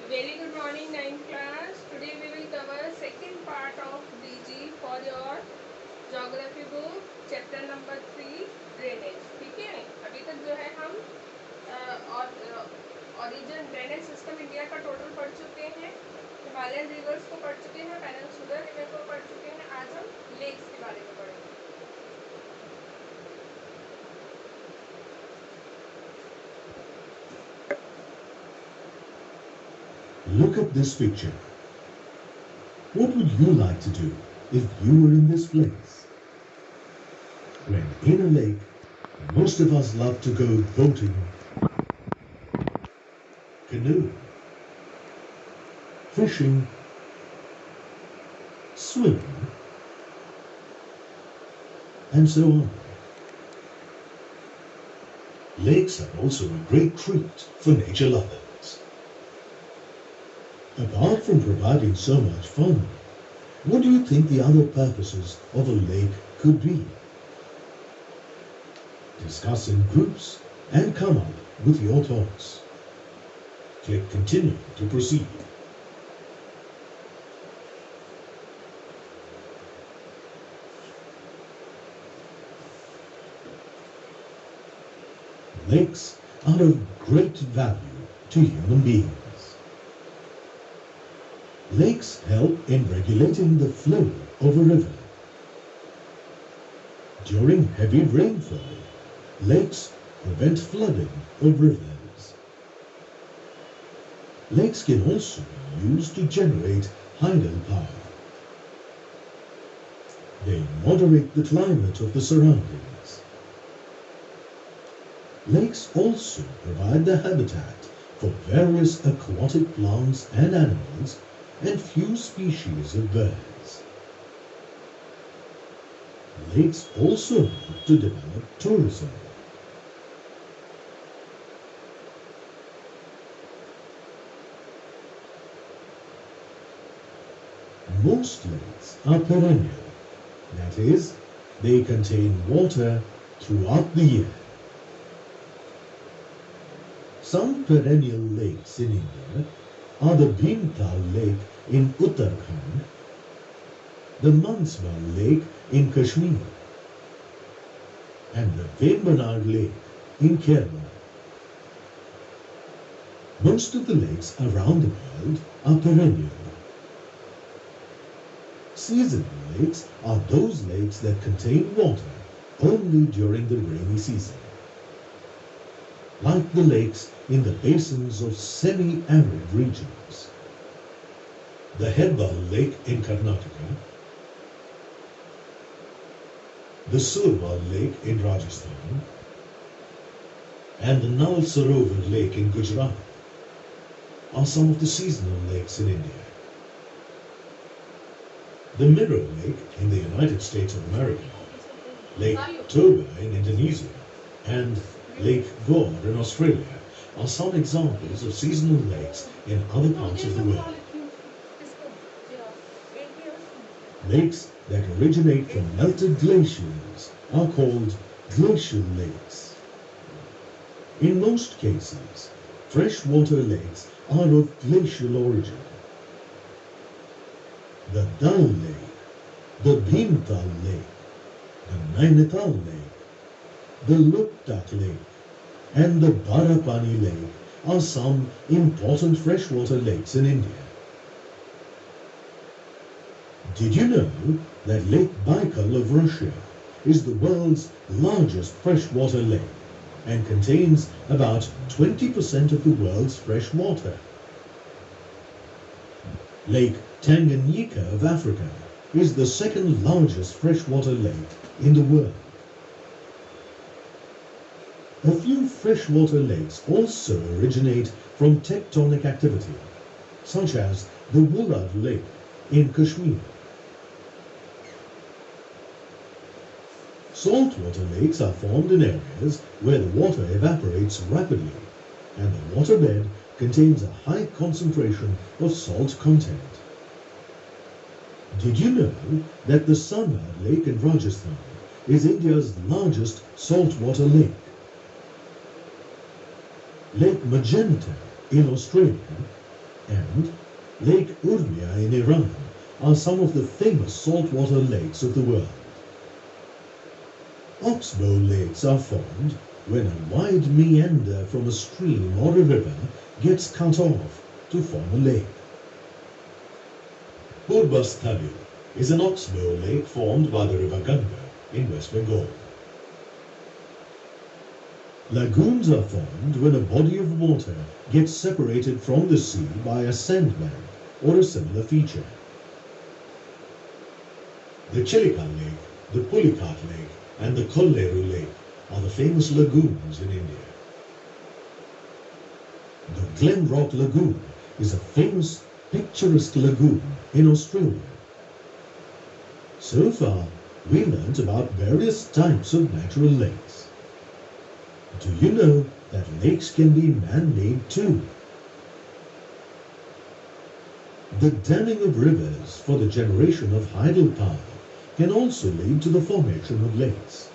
Very good morning, 9th class. Today we will cover second part of Digi for your geography book, chapter number 3, drainage. ठीक है, अभी तक जो है हम ऑरिजिन ड्रेनेज सिस्टम इंडिया का टोटल पढ़ चुके हैं, हिमालयन रिवर्स को पढ़ चुके हैं, पेनिनसुलर रिवर को पढ़ चुके हैं. आज हम लेक्स के बारे में पढ़ेंगे. Look at this picture. What would you like to do if you were in this place? When in a lake, most of us love to go boating, canoe, fishing, swimming, and so on. Lakes are also a great treat for nature lovers. Apart from providing so much fun, what do you think the other purposes of a lake could be? Discuss in groups and come up with your thoughts. Click Continue to proceed. Lakes are of great value to human beings. Lakes help in regulating the flow of a river. During heavy rainfall, lakes prevent flooding of rivers. Lakes can also be used to generate tidal power. They moderate the climate of the surroundings. Lakes also provide the habitat for various aquatic plants and animals and few species of birds. Lakes also help to develop tourism. Most lakes are perennial, that is, they contain water throughout the year. Some perennial lakes in India are the Bhimtal Lake in Uttarakhand, the Manswal Lake in Kashmir, and the Vembanad Lake in Kerala. Most of the lakes around the world are perennial. Seasonal lakes are those lakes that contain water only during the rainy season, like the lakes in the basins of semi-arid regions. The Hebbal Lake in Karnataka, the Surwal Lake in Rajasthan, and the Nal Sarovar Lake in Gujarat are some of the seasonal lakes in India. The Mirror Lake in the United States of America, Lake Toba in Indonesia, and Lake Gore in Australia are some examples of seasonal lakes in other parts of the world. Lakes that originate from melted glaciers are called glacial lakes. In most cases, freshwater lakes are of glacial origin. The Dal Lake, the Bhimtal Lake, the Nainital Lake, the Loktak Lake, and the Barapani Lake are some important freshwater lakes in India. Did you know that Lake Baikal of Russia is the world's largest freshwater lake and contains about 20% of the world's fresh water? Lake Tanganyika of Africa is the second largest freshwater lake in the world. A few freshwater lakes also originate from tectonic activity, such as the Wulad Lake in Kashmir. Saltwater lakes are formed in areas where the water evaporates rapidly and the waterbed contains a high concentration of salt content. Did you know that the Sanad Lake in Rajasthan is India's largest saltwater lake? Lake Magenta in Australia and Lake Urmia in Iran are some of the famous saltwater lakes of the world. Oxbow lakes are formed when a wide meander from a stream or a river gets cut off to form a lake. Purbasthavi is an oxbow lake formed by the river Ganga in West Bengal. Lagoons are formed when a body of water gets separated from the sea by a sandbank or a similar feature. The Chilika Lake, the Pulicat Lake, and the Kolleru Lake are the famous lagoons in India. The Glenrock Lagoon is a famous picturesque lagoon in Australia. So far, we learnt about various types of natural lakes. Do you know that lakes can be man-made too? The damming of rivers for the generation of hydel power can also lead to the formation of lakes.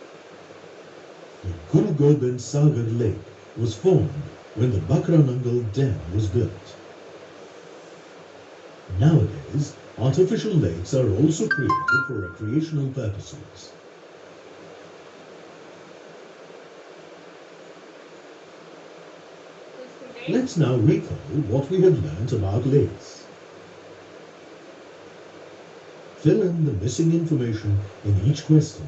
The Guru Gobind Sagar Lake was formed when the Bakranangal Dam was built. Nowadays, artificial lakes are also created for recreational purposes. Let's now recall what we have learnt about lakes. Fill in the missing information in each question.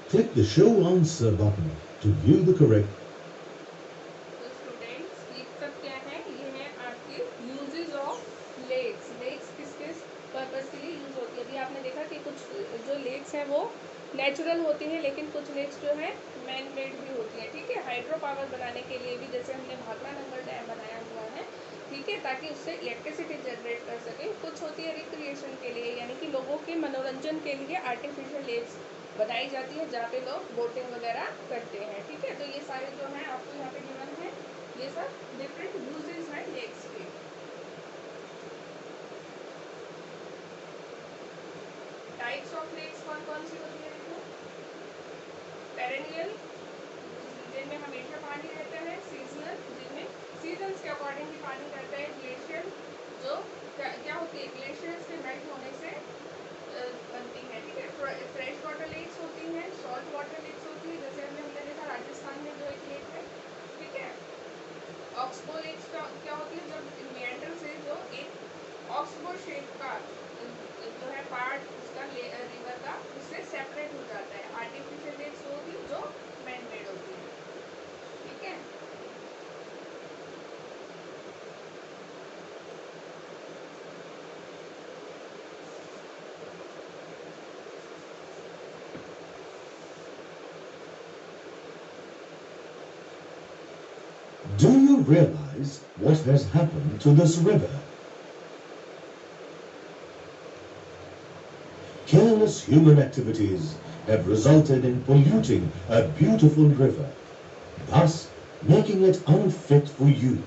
Click the Show Answer button to view the correct. तो students ये सब क्या है, ये है आपके uses of lakes. Lakes किस किस पर्पस के लिए यूज होती है. अभी आपने देखा कि कुछ जो लेक्स हैं वो नेचुरल होती हैं, लेकिन कुछ लेक्स जो है मैन मेड भी होती हैं. ठीक है, हाइड्रो पावर बनाने के लिए भी, जैसे हमने भाखड़ा नंगल डैम बनाया हुआ है, ठीक है, ताकि उससे इलेक्ट्रिसिटी जनरेट कर सके. कुछ होती है रिक्रिएशन के लिए, यानी कि लोगों के मनोरंजन के लिए आर्टिफिशियल लेक्स बनाई जाती है जहाँ पे लोग बोटिंग वगैरह करते हैं. ठीक है, तो ये सारे जो हैं आपको यहाँ पे गिवन है, ये सब डिफरेंट यूजेस हैं लेक्स के. टाइप्स ऑफ लेक्स कौन कौन सी होती है देखो. पेरेनियल, जिनमें हमेशा पानी रहता है. सीजनल, जिनमें सीजन्स के अकॉर्डिंग भी पानी रहता है. ग्लेशियर, जो क्या होती है, ग्लेशियर्स के मेल्ट होने से बनती है. ठीक है, फ्रेश वाटर लेक्स होती हैं, सॉल्ट वाटर लेक्स होती है, जैसे हमने देखा राजस्थान में जो एक लेक है. ठीक है, ऑक्सबो लेक्स क्या होती है, जब मेंडर से जो एक ऑक्सबो शेप का जो है पार्ट उसका रिवर का उससे सेपरेट हो जाता है. आर्टिफिशियल लेक्स होती है जो मैन मेड होती है. ठीक है, Do you realize what has happened to this river? Careless human activities have resulted in polluting a beautiful river, thus making it unfit for use.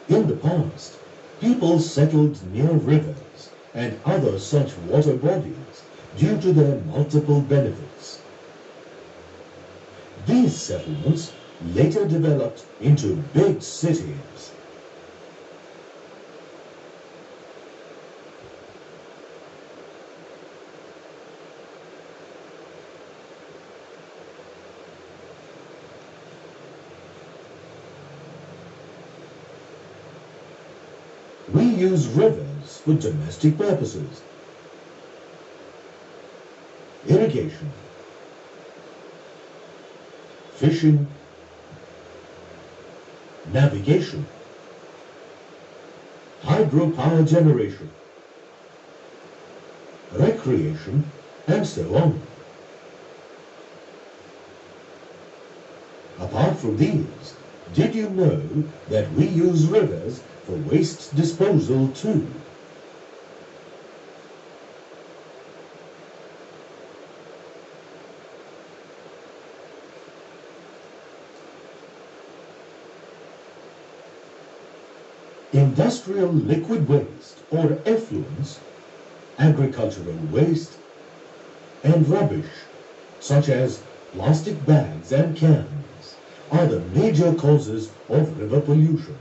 In the past, people settled near rivers and other such water bodies due to their multiple benefits. These settlements later developed into big cities. We use rivers for domestic purposes. Irrigation, fishing, navigation, hydropower generation, recreation, and so on. Apart from these, did you know that we use rivers for waste disposal too? Industrial liquid waste or effluents, agricultural waste, and rubbish such as plastic bags and cans are the major causes of river pollution.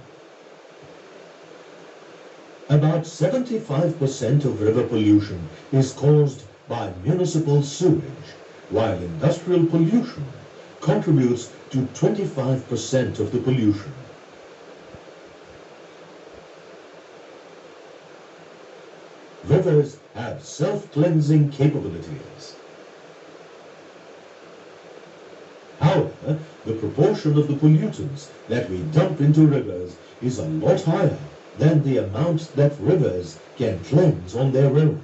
About 75% of river pollution is caused by municipal sewage, while industrial pollution contributes to 25% of the pollution. Rivers have self-cleansing capabilities. However, the proportion of the pollutants that we dump into rivers is a lot higher than the amount that rivers can cleanse on their own.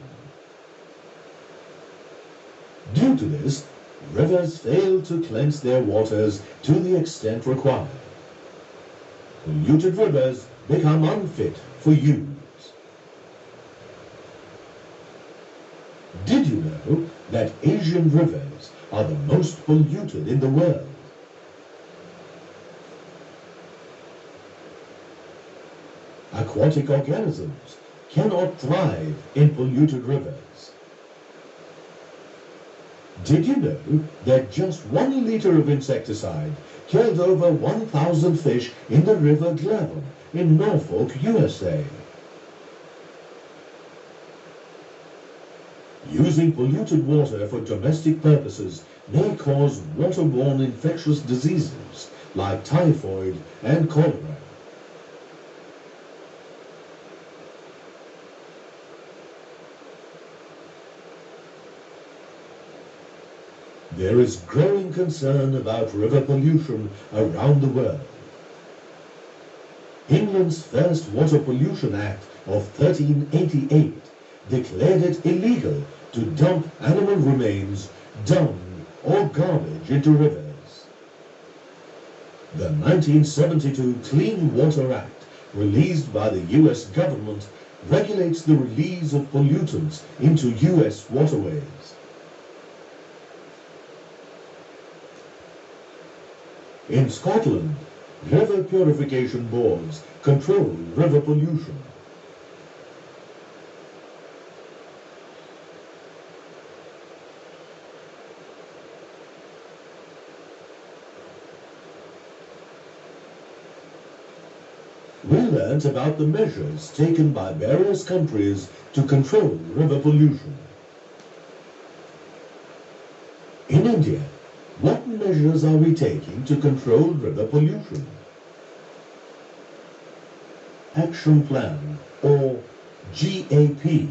Due to this, rivers fail to cleanse their waters to the extent required. Polluted rivers become unfit for use. Did you know that Asian rivers are the most polluted in the world? Aquatic organisms cannot thrive in polluted rivers. Did you know that just 1 liter of insecticide killed over 1,000 fish in the River Glavon in Norfolk, USA? Using polluted water for domestic purposes may cause waterborne infectious diseases like typhoid and cholera. There is growing concern about river pollution around the world. England's first Water Pollution Act of 1388 declared it illegal to dump animal remains, dung, or garbage into rivers. The 1972 Clean Water Act, released by the US government, regulates the release of pollutants into US waterways. In Scotland, river purification boards control river pollution. We learnt about the measures taken by various countries to control river pollution. In India, what measures are we taking to control river pollution? Action Plan, or GAP.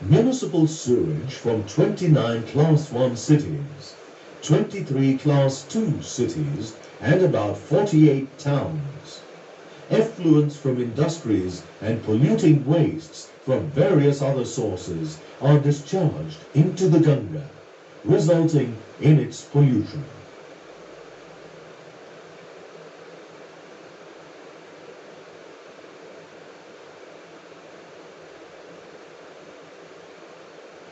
Municipal sewage from 29 Class 1 cities, 23 Class 2 cities, and about 48 towns. Effluents from industries and polluting wastes from various other sources are discharged into the Ganga, resulting in its pollution.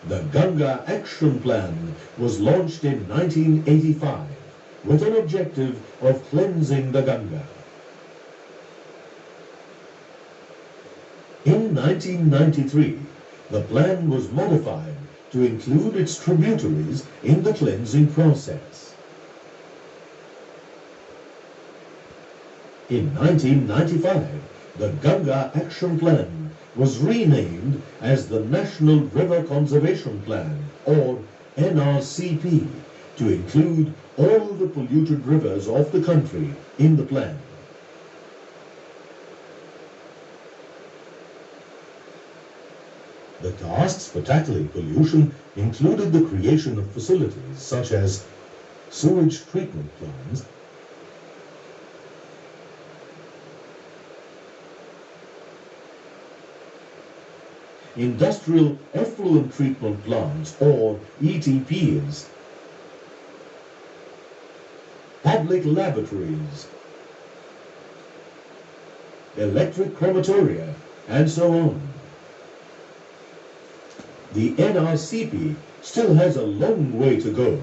The Ganga Action Plan was launched in 1985 with an objective of cleansing the Ganga. In 1993, the plan was modified to include its tributaries in the cleansing process. In 1995, the Ganga Action Plan was renamed as the National River Conservation Plan, or NRCP, to include all the polluted rivers of the country in the plan. The tasks for tackling pollution included the creation of facilities such as sewage treatment plants, industrial effluent treatment plants or ETPs, public laboratories, electric crematoria, and so on. The NRCP still has a long way to go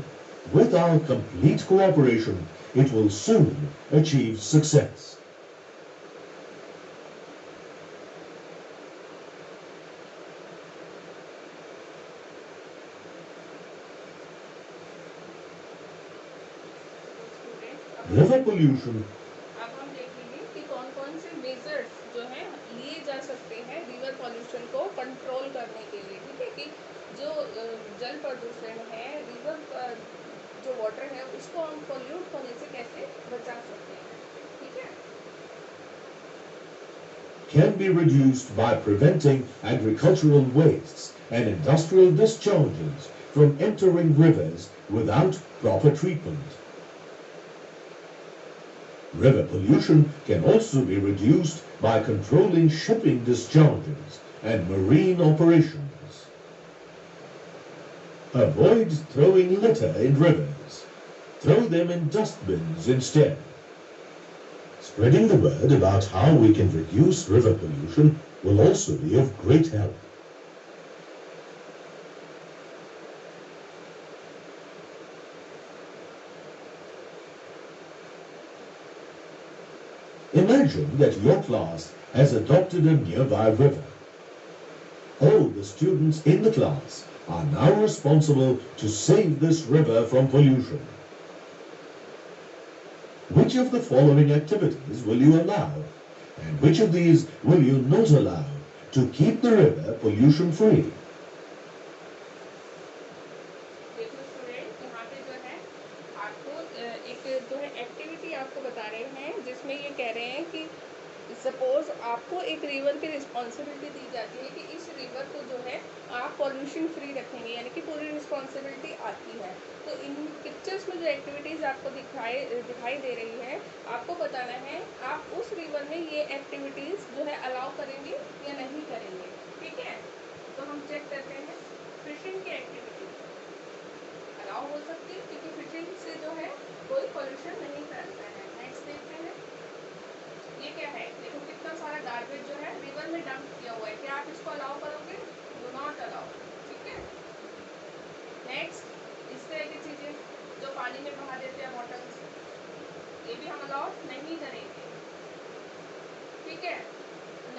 With our complete cooperation, it will soon achieve success. River pollution. अब हम देखेंगे कि कौन कौन से measures जो हैं लिए जा सकते हैं रिवर पॉल्यूशन को कंट्रोल करने के लिए। ठीक है, कि जो जल प्रदूषण है, रिवर जो वाटर है उसको हम पोल्यूट होने से कैसे बचा सकते हैं। ठीक है, Can be reduced by preventing agricultural wastes and industrial discharges from entering rivers without proper treatment. River pollution can also be reduced by controlling shipping discharges and marine operations. Avoid throwing litter in rivers. Throw them in dustbins instead. Spreading the word about how we can reduce river pollution will also be of great help. Imagine that your class has adopted a nearby river. All the students in the class are now responsible to save this river from pollution. Which of the following activities will you allow, and which of these will you not allow to keep the river pollution free? देखो student, यहाँ पे जो है आपको एक जो है activity आपको बता रहे हैं, जिसमें ये कह रहे हैं कि सपोज आपको एक रिवर की रिस्पॉन्सिबिलिटी दी जाती है कि इस रिवर को जो है आप पॉल्यूशन फ्री रखेंगे, यानी कि पूरी रिस्पॉन्सिबिलिटी आती है। तो इन पिक्चर्स में जो एक्टिविटीज़ आपको दिखाई दे रही है, आपको बताना है आप उस रिवर में ये एक्टिविटीज़ जो है अलाउ करेंगे या नहीं करेंगे। ठीक है, तो हम चेक करते हैं। फिशिंग की एक्टिविटी अलाउ हो सकती है, क्योंकि फिशिंग से जो है कोई पॉल्यूशन नहीं फैलता है। नेक्स्ट देखते हैं, ये क्या है, देखो कितना सारा गार्बेज जो है रिवर में डंप किया हुआ है, क्या आप इसको अलाउ करोगे? Do not allow. ठीक है, नेक्स्ट इस तरह की चीजें जो पानी में बहा देते हैं बॉटल्स, ये भी हम अलाउ नहीं करेंगे। ठीक है,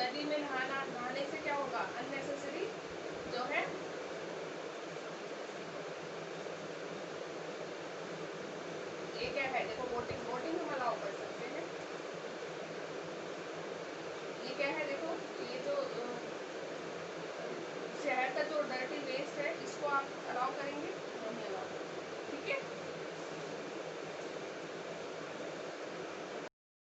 नदी में नहाने से क्या होगा, अननेसेसरी जो है ये क्या है, देखो बोटिंग हम अलाउ कर सकते हैं। ये क्या है, देखो ये जो शहर का जो डर्टी